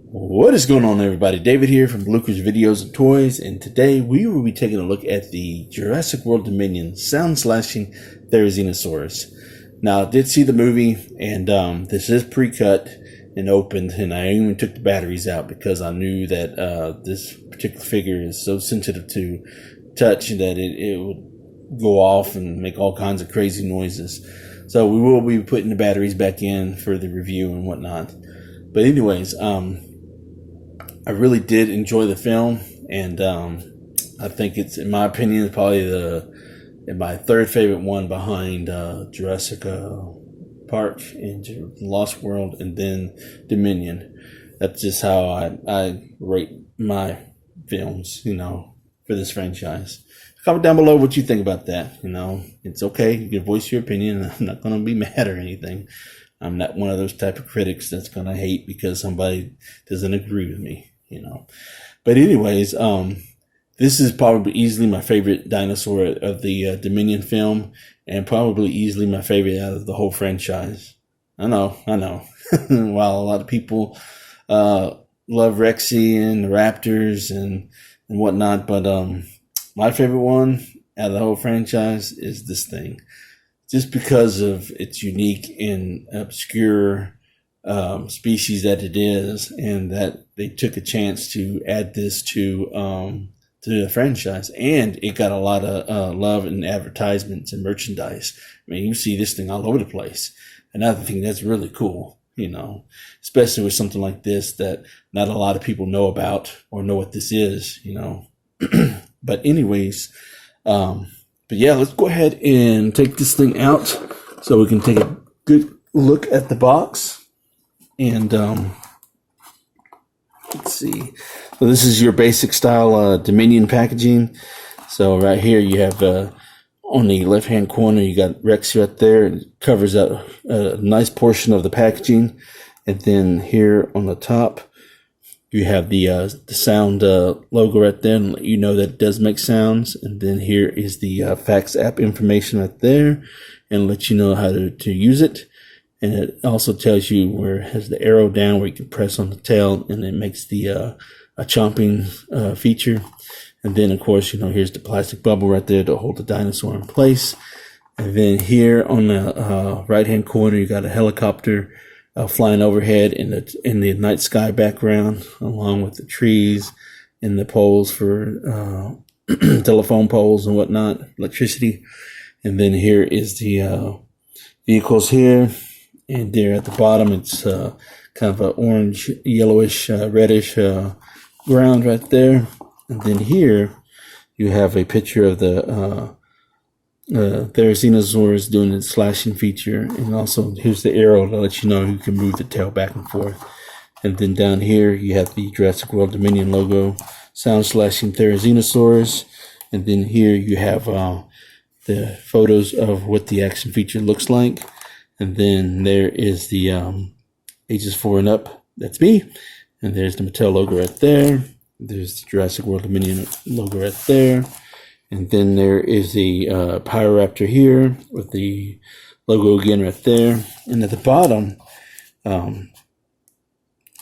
What is going on, everybody? David here from Bluckers Videos and Toys, and today we will be taking a look at the Jurassic World Dominion Sound Slashin Therizinosaurus. Now, I did see the movie, and this is pre-cut and opened, and I even took the batteries out because I knew that this particular figure is so sensitive to touch that it would go off and make all kinds of crazy noises. So we will be putting the batteries back in for the review and whatnot. But anyways, I really did enjoy the film, and I think it's, in my opinion, probably my third favorite one behind Jurassic Park and Lost World, and then Dominion. That's just how I rate my films, for this franchise. Comment down below what you think about that. It's okay. You can voice your opinion. I'm not going to be mad or anything. I'm not one of those type of critics that's going to hate because somebody doesn't agree with me, But anyways, this is probably easily my favorite dinosaur of the Dominion film, and probably easily my favorite out of the whole franchise. I know. While a lot of people love Rexy and the Raptors and whatnot, but my favorite one out of the whole franchise is this thing. Just because of its unique and obscure species that it is, and that they took a chance to add this to the franchise, and it got a lot of love and advertisements and merchandise. I mean, you see this thing all over the place, and I think that's really cool, especially with something like this that not a lot of people know about or know what this is, But anyways, but yeah, let's go ahead and take this thing out so we can take a good look at the box. And let's see. So this is your basic style Dominion packaging. So right here you have on the left hand corner you got Rex right there. It covers up a nice portion of the packaging. And then here on the top you have the sound logo right there, and let you know that it does make sounds. And then here is the fax app information right there, and let you know how to use it. And it also tells you where it has the arrow down where you can press on the tail, and it makes the a chomping feature. And then of course, here's the plastic bubble right there to hold the dinosaur in place. And then here on the right hand corner you got a helicopter flying overhead in the night sky background, along with the trees and the poles for telephone poles and whatnot, electricity. And then here is the vehicles here, and there at the bottom it's kind of an orange, yellowish, reddish ground right there. And then here you have a picture of the Therizinosaurus doing its slashing feature, and also here's the arrow to let you know you can move the tail back and forth. And then down here you have the Jurassic World Dominion logo, Sound Slashin Therizinosaurus, and then here you have the photos of what the action feature looks like. And then there is the ages 4 and up, that's me, and there's the Mattel logo right there. There's the Jurassic World Dominion logo right there. And then there is the Pyroraptor here with the logo again right there. And at the bottom,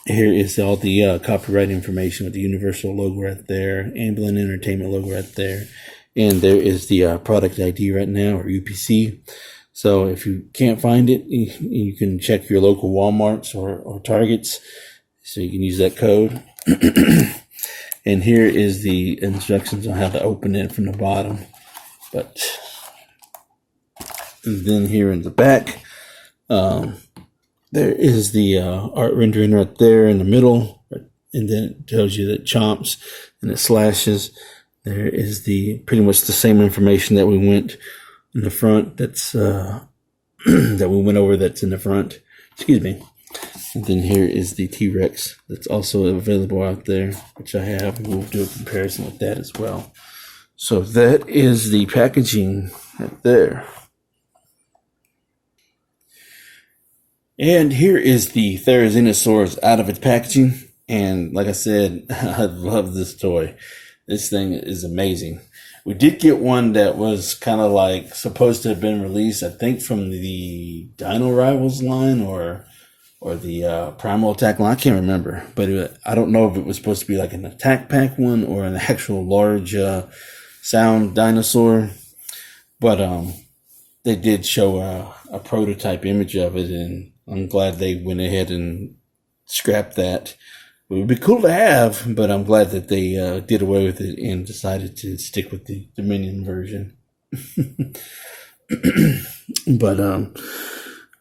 here is all the copyright information with the Universal logo right there, Amblin Entertainment logo right there. And there is the product ID right now, or UPC. So if you can't find it, you can check your local Walmarts or Targets, so you can use that code. And here is the instructions on how to open it from the bottom. And then here in the back, there is the art rendering right there in the middle. And then it tells you that it chomps and it slashes. There is pretty much the same information that we went in the front. That's that we went over. That's in the front. Excuse me. And then here is the T-Rex that's also available out there, which I have. We'll do a comparison with that as well. So that is the packaging right there. And here is the Therizinosaurus out of its packaging. And like I said, I love this toy. This thing is amazing. We did get one that was kind of like supposed to have been released, I think, from the Dino Rivals line or or the primal attack line. I can't remember, but I don't know if it was supposed to be like an attack pack one or an actual large sound dinosaur. But they did show a prototype image of it, and I'm glad they went ahead and scrapped that. It would be cool to have, but I'm glad that they did away with it and decided to stick with the Dominion version.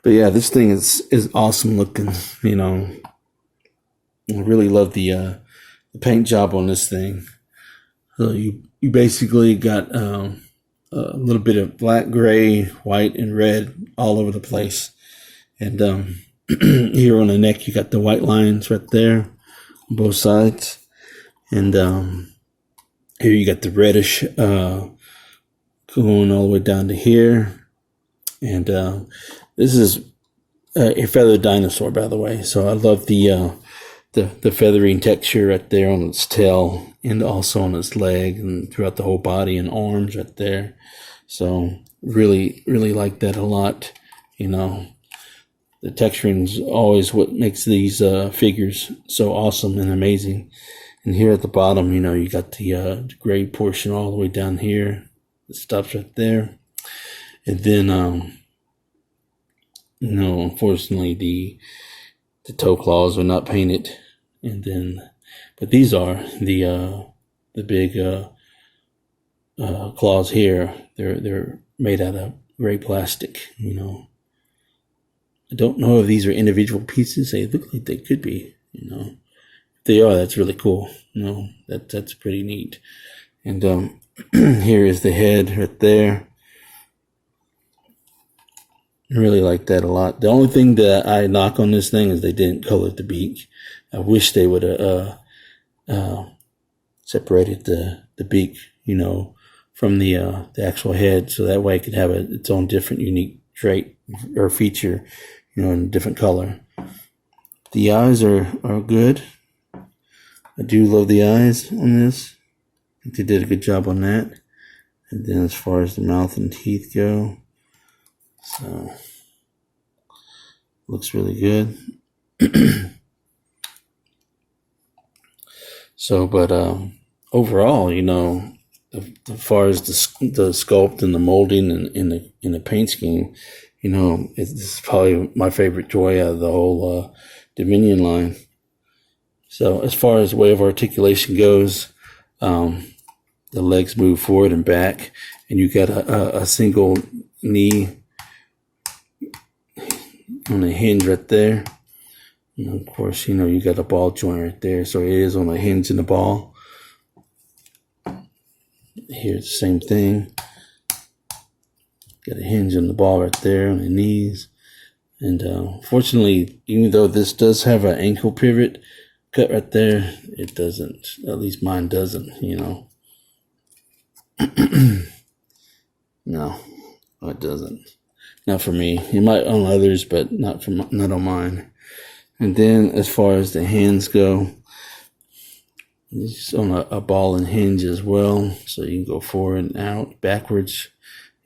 But yeah, this thing is awesome looking. You know, I really love the paint job on this thing. So you basically got a little bit of black, gray, white, and red all over the place. And here on the neck, you got the white lines right there on both sides. And here you got the reddish going all the way down to here. And this is a feathered dinosaur, by the way. So I love the feathering texture right there on its tail and also on its leg and throughout the whole body and arms right there. So really, really like that a lot. You know, the texturing is always what makes these figures so awesome and amazing. And here at the bottom, you know, you got the gray portion all the way down here. It stops right there. And then, you know, unfortunately, the toe claws are not painted. And then, but these are the big claws here. They're made out of gray plastic. You know, I don't know if these are individual pieces. They look like they could be. You know, if they are, that's really cool. You know, that's pretty neat. And here is the head right there. I really like that a lot. The only thing that I knock on this thing is they didn't color the beak. I wish they would have separated the beak, you know, from the actual head, so that way it could have its own different unique trait or feature, you know, in a different color. The eyes are good. I do love the eyes on this. I think they did a good job on that. And then as far as the mouth and teeth go, so looks really good. So, but overall, you know, as far as the sculpt and the molding and in the paint scheme, you know, this is probably my favorite toy out of the whole Dominion line. So as far as way of articulation goes, the legs move forward and back, and you got a single knee on a hinge right there. And of course, you know, you got a ball joint right there, so it is on a hinge in the ball. Here's the same thing. Got a hinge on the ball right there on the knees. And fortunately, even though this does have an ankle pivot cut right there, it doesn't. At least mine doesn't, you know. No, it doesn't. Not for me. It might on others, but not on mine. And then as far as the hands go, it's on a ball and hinge as well. So you can go forward and out, backwards,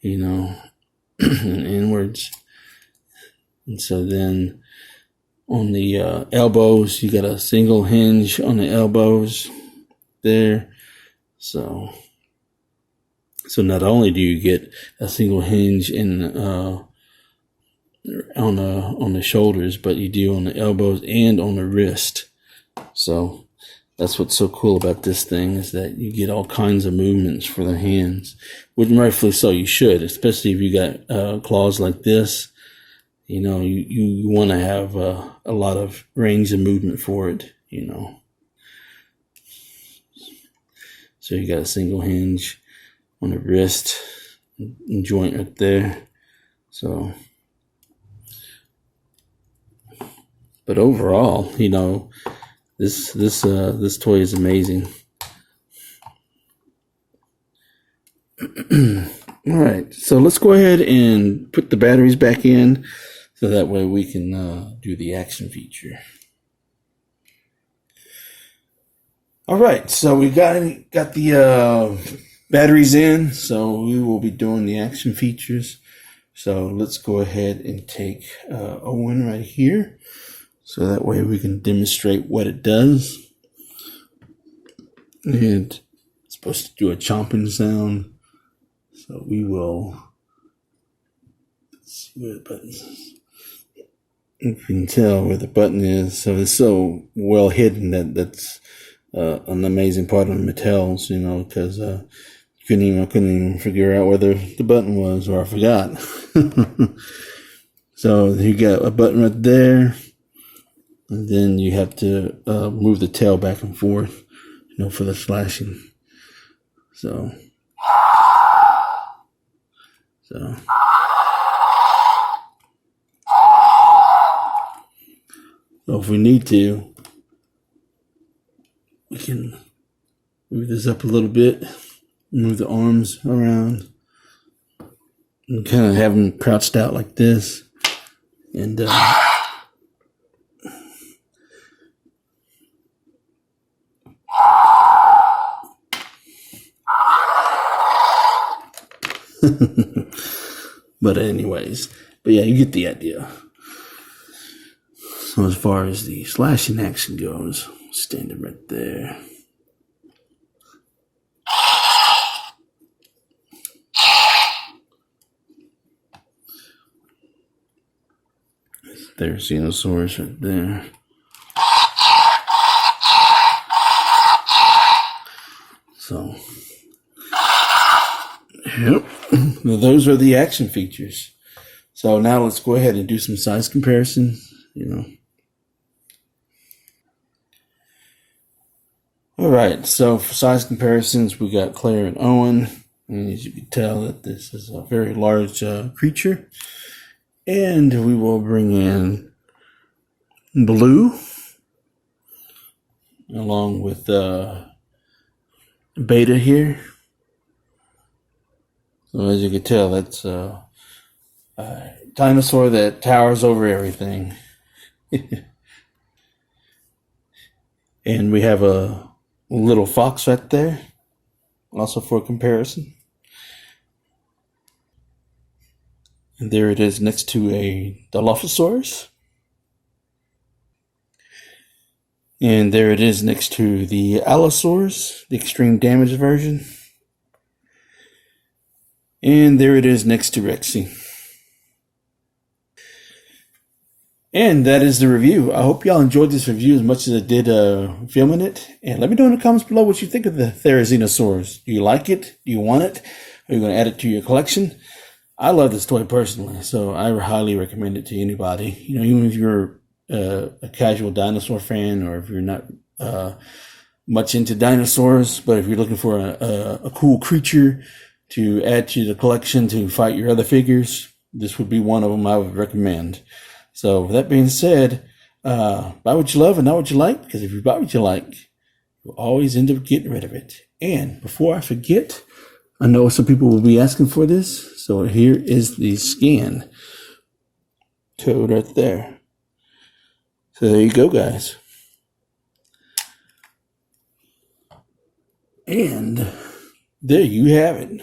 you know, and inwards. And so then on the elbows, you got a single hinge on the elbows there. So not only do you get a single hinge on the shoulders, but you do on the elbows and on the wrist. So that's what's so cool about this thing, is that you get all kinds of movements for the hands, which rightfully so you should, especially if you got claws like this. You know, you want to have a lot of range of movement for it, you know. So you got a single hinge on the wrist and joint right there. So, but overall, you know, this toy is amazing. All right, so let's go ahead and put the batteries back in, so that way we can do the action feature. All right, so we got the batteries in, so we will be doing the action features. So let's go ahead and take Owen right here. so that way we can demonstrate what it does. And it's supposed to do a chomping sound. So we will, let's see where the button is. You can tell where the button is. So it's so well hidden that's an amazing part of Mattel's, you know, because I couldn't even figure out whether the button was, or I forgot. So you got a button right there, and then you have to move the tail back and forth, you know, for the slashing. So if we need to, we can move this up a little bit, move the arms around, and kind of have them crouched out like this. And but yeah, you get the idea. So as far as the slashing action goes, stand it right there. Therizinosaurus right there. So, yep. Well, those are the action features. So now let's go ahead and do some size comparisons, you know. All right, so for size comparisons, we got Claire and Owen. And as you can tell, that this is a very large creature. And we will bring in Blue, along with Beta here. So as you can tell, that's a dinosaur that towers over everything. And we have a little fox right there, also for comparison. And there it is next to a Dilophosaurus. And there it is next to the Allosaurus, the extreme damage version. And there it is next to Rexy. And that is the review. I hope y'all enjoyed this review as much as I did filming it. And let me know in the comments below what you think of the Therizinosaurus. Do you like it? Do you want it? Are you going to add it to your collection? I love this toy personally, so I highly recommend it to anybody. You know, even if you're a casual dinosaur fan, or if you're not much into dinosaurs, but if you're looking for a cool creature to add to the collection to fight your other figures, this would be one of them I would recommend. So with that being said, buy what you love and not what you like, because if you buy what you like, you'll always end up getting rid of it. And before I forget, I know some people will be asking for this, so here is the scan code right there. So there you go, guys. And there you have it.